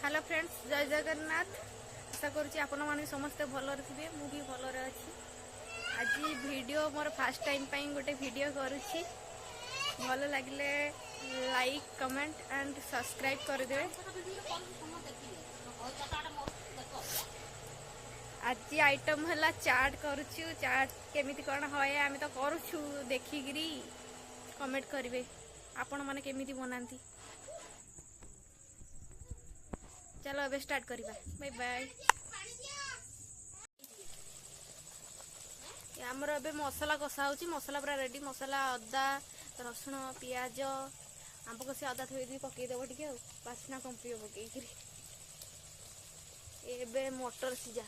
Hello friends, जय जगन्नाथ। आशा करुँची आपण मैंने समस्ते भलरे थे, मुझे भलरे अच्छी। आज वीडियो मोर फर्स्ट टाइम गोटे वीडियो करुँची, भल लगे लाइक कमेंट एंड सब्सक्राइब करदे। आज आइटम है चाट करुचु। चाट केमिति कौन हए आम तो करुचु, देखिकी कमेंट करेंगे आपण मैंने केमिति बनाती। चलो अब स्टार्ट करिबा। Bye bye. आमर ए मसला कषा हो, मसला पूरा रेडी। मसला अदा रसुण पियाज आंब कषि अदा थोड़ी पकईदेव टे बास्ना कंपी पकईकि। ए मटर सीझा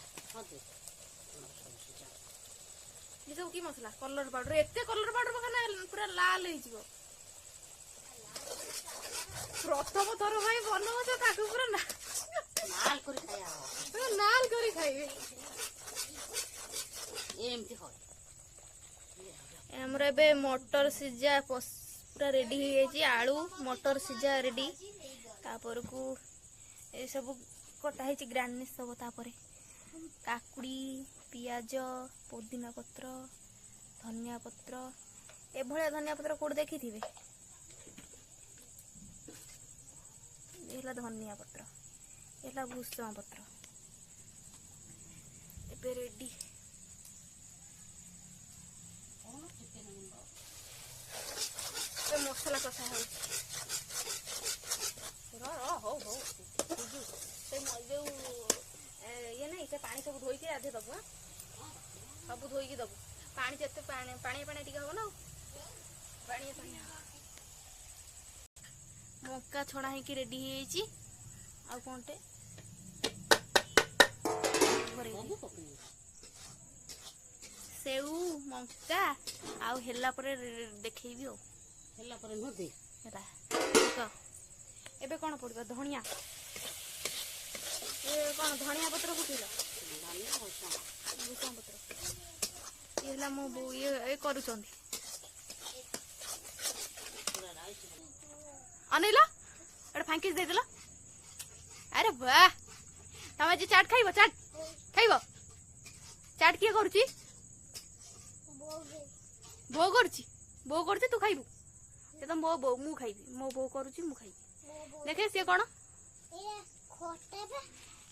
ये सब कि मसला कलर पाउडर, एत कलर पाउडर पकाना पूरा लाल हो। प्रथम थर भाई बनव तो पूरा नाल करी खाइबे। हमर एबे मटर सीझा पूरा रेडी हो जाइए। आलू मटर सीझा रेडी। तापर को ए सब कटा है ग्रानिश सब। तापर काकुड़ी पियाज पुदीना पत्र धनिया पत्र ए भलिया धनिया पत्र कोड देखी थिबे। एला धनिया पत्र एला भूसंग पत्र एबे रेडी। मसला कषा हो ये नहीं से पानी सब धोई आधे दबु। सब धोई दबु पानी जिते पानी पानी पानी टी हम ना पानी पानी। मक्का छड़ा है रेडी हो कौनटे सेऊ मक्का आउ हेला परे देखैबी हो। हेला परे न दे एटा एबे कोन पड़बा धनिया। ए कोन धनिया पत्र फुटिला भूसंग पत्र ये मो बो ये करूछंदी। अनैला एटा फांकिस दे देला। अरे वाह, तमे जे चाट खाइबो चाट खाइबो। चाट किए करूची बो करूची बो करती तू खाइबू। ये तो मो बो मु खाइबी। मो बो करूची मु खाइबी। देखे से कोन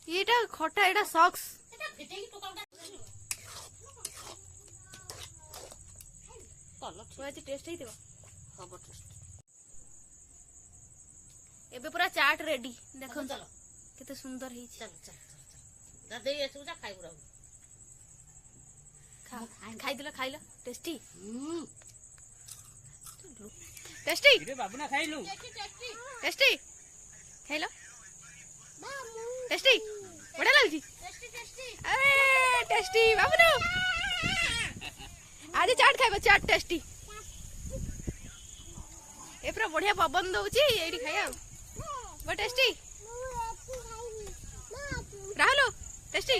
एटा खटा एटा सॉक्स टेस्ट ही देबो। एबे पूरा चाट रेडी। देखो केते सुंदर ही। चल चल चल दादे ये सुजा खाइबू रहू। खा खाइ दिला खाइला टेस्टी टेस्टी रे बाबू ना खाइलु टेस्टी खाइलो टेस्टी बड़ा लागजी। अरे टेस्टी बाबू ना आज चाट खाइबो। चाट टेस्टी ए पूरा बढ़िया पवन दउची एडी खाया वो टेस्टी राहुल टेस्टी।